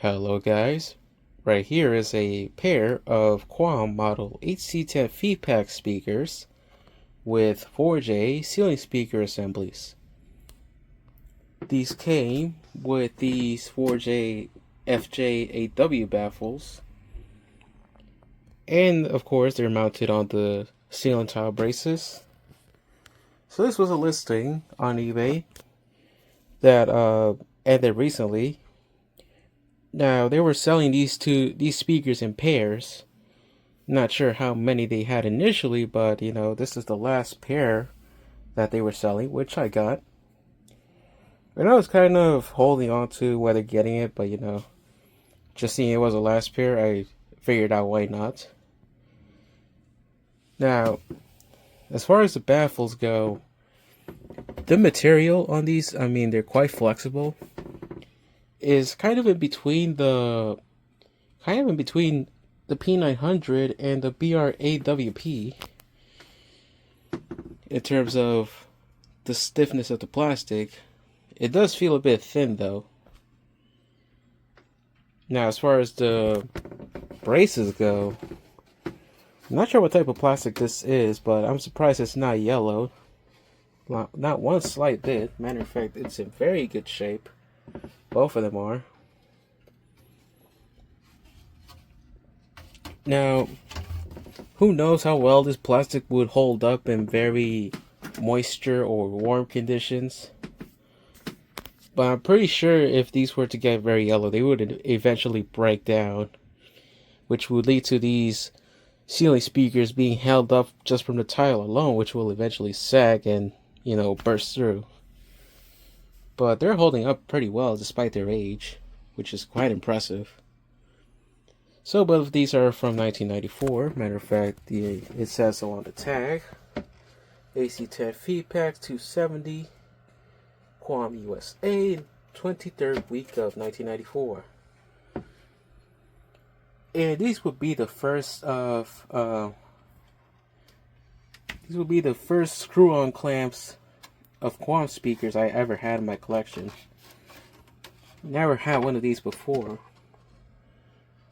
Hello guys, right here is a pair of Quam model 8C10FEPAX speakers with Fourjay Ceiling Speaker Assemblies. These came with these Fourjay FJ8W baffles, and of course they're mounted on the ceiling tile braces. So this was a listing on eBay that ended recently. Now they were selling these speakers in pairs. Not sure how many they had initially, but this is the last pair that they were selling, which I got. And I was kind of holding on to whether getting it, but just seeing it was the last pair, I figured out why not. Now, as far as the baffles go, the material on these, they're quite flexible. Is kind of in between the P900 and the BR8WP in terms of the stiffness of the plastic. It does feel a bit thin though. Now, as far as the braces go, I'm not sure what type of plastic this is, but I'm surprised it's not yellow. Not one slight bit. Matter of fact, it's in very good shape. Both of them are. Now, who knows how well this plastic would hold up in very moisture or warm conditions. But I'm pretty sure if these were to get very yellow, they would eventually break down, which would lead to these ceiling speakers being held up just from the tile alone, which will eventually sag and, burst through. But they're holding up pretty well despite their age, which is quite impressive. So both of these are from 1994. Matter of fact, it says so on the tag. AC10FEPAX 270, Quam USA, 23rd week of 1994. And these would be the first screw-on clamps of Quam speakers I ever had in my collection. Never had one of these before.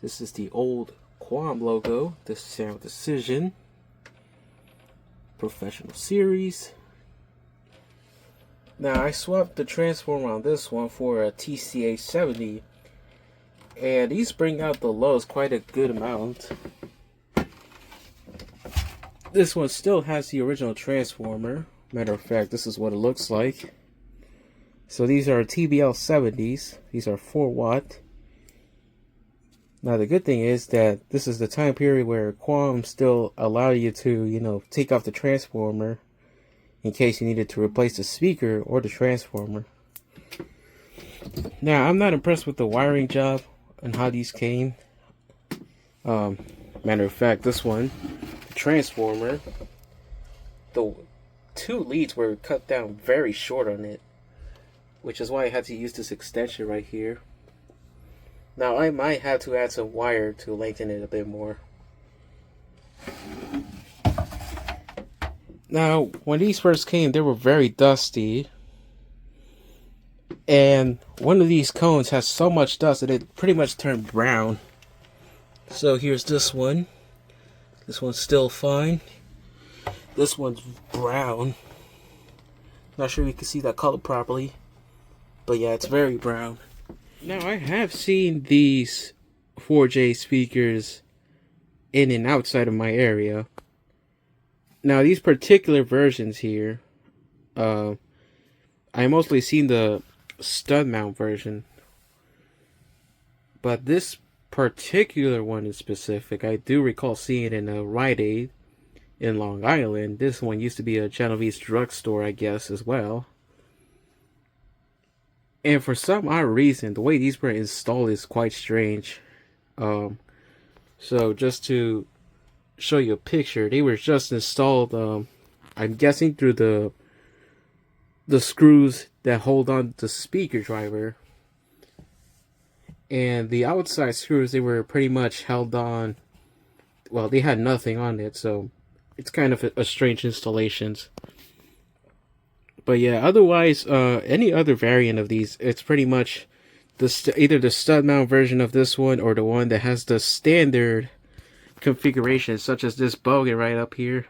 This is the old Quam logo, the Sound Decision Professional Series. Now I swapped the transformer on this one for a TCA70, and these bring out the lows quite a good amount. This one still has the original transformer. Matter of fact, this is what it looks like. So these are TBL 70s. These are 4 watt. Now the good thing is that this is the time period where Quam still allowed you to, take off the transformer in case you needed to replace the speaker or the transformer. Now I'm not impressed with the wiring job and how these came. Matter of fact, this one, the transformer, the 2 leads were cut down very short on it, which is why I had to use this extension right here. Now I might have to add some wire to lengthen it a bit more. Now, when these first came, they were very dusty, and one of these cones has so much dust that it pretty much turned brown. So here's this one. This one's still fine. This one's brown. Not sure if you can see that color properly, but yeah, it's very brown. Now I have seen these Fourjay speakers in and outside of my area. Now these particular versions here, I mostly seen the stud mount version, but this particular one in specific, I do recall seeing it in a Rite Aid in Long Island. This one used to be a Genovese drugstore, I guess, as well. And for some odd reason, the way these were installed is quite strange. So just to show you a picture, they were just installed, I'm guessing through the screws that hold on the speaker driver. And the outside screws, they were pretty much held on, well, they had nothing on it, so it's kind of a strange installation. But yeah, otherwise, any other variant of these, it's pretty much either the stud mount version of this one or the one that has the standard configuration, such as this bogan right up here.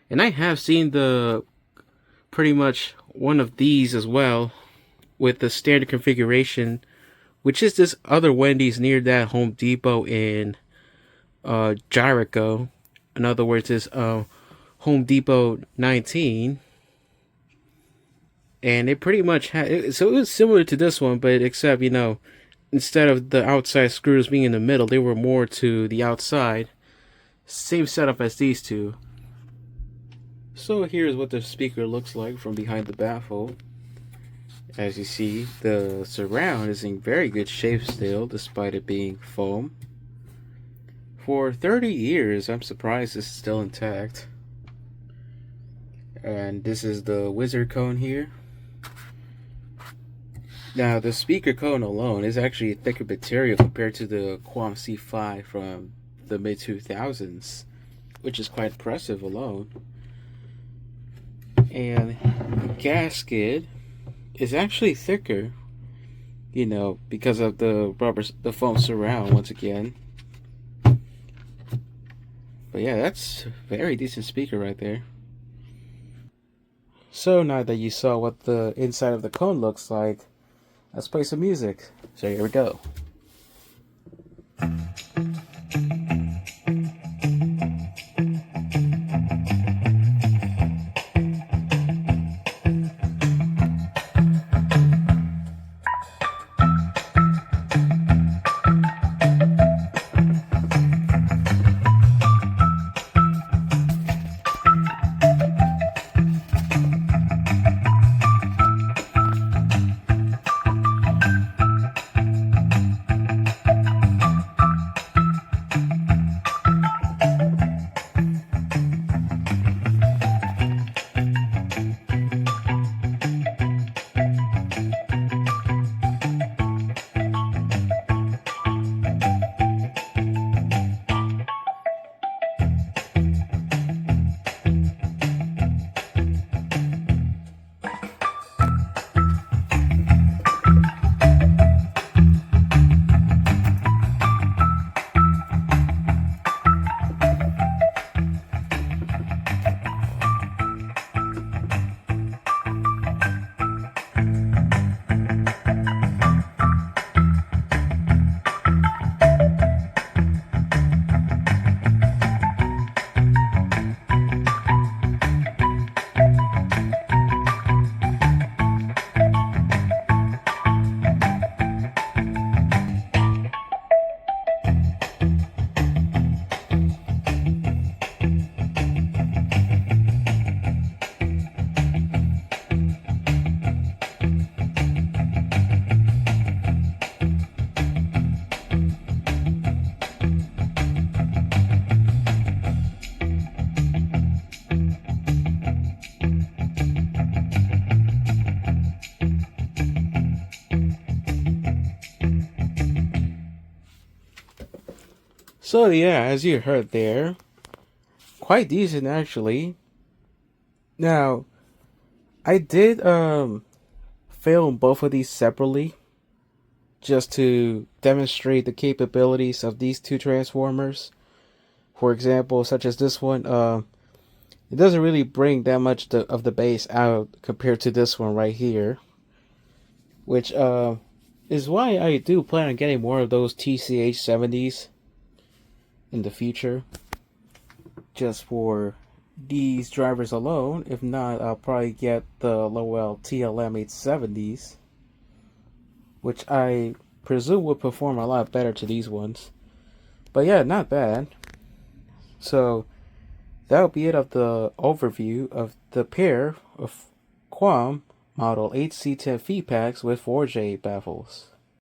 And I have seen the pretty much one of these as well with the standard configuration, which is this other Wendy's near that Home Depot in Jericho. In other words, it's Home Depot 19. And it pretty much had, so it was similar to this one, but except, you know, instead of the outside screws being in the middle, they were more to the outside. Same setup as these two. So here's what the speaker looks like from behind the baffle. As you see, the surround is in very good shape still, despite it being foam. For 30 years, I'm surprised it's still intact. And this is the wizard cone here. Now, the speaker cone alone is actually a thicker material compared to the Quam C5 from the mid-2000s, which is quite impressive alone. And the gasket is actually thicker, you know, because of the foam surround once again. But yeah, that's a very decent speaker right there. So now that you saw what the inside of the cone looks like, let's play some music. So here we go. So yeah, as you heard there, quite decent actually. Now, I did film both of these separately just to demonstrate the capabilities of these two transformers. For example, such as this one, it doesn't really bring that much of the bass out compared to this one right here, which is why I do plan on getting more of those TCH70s in the future, just for these drivers alone. If not, I'll probably get the Lowell TLM 870s, which I presume would perform a lot better to these ones. But yeah, not bad. So that'll be it of the overview of the pair of Quam model 8C10FEPAX with Fourjay baffles.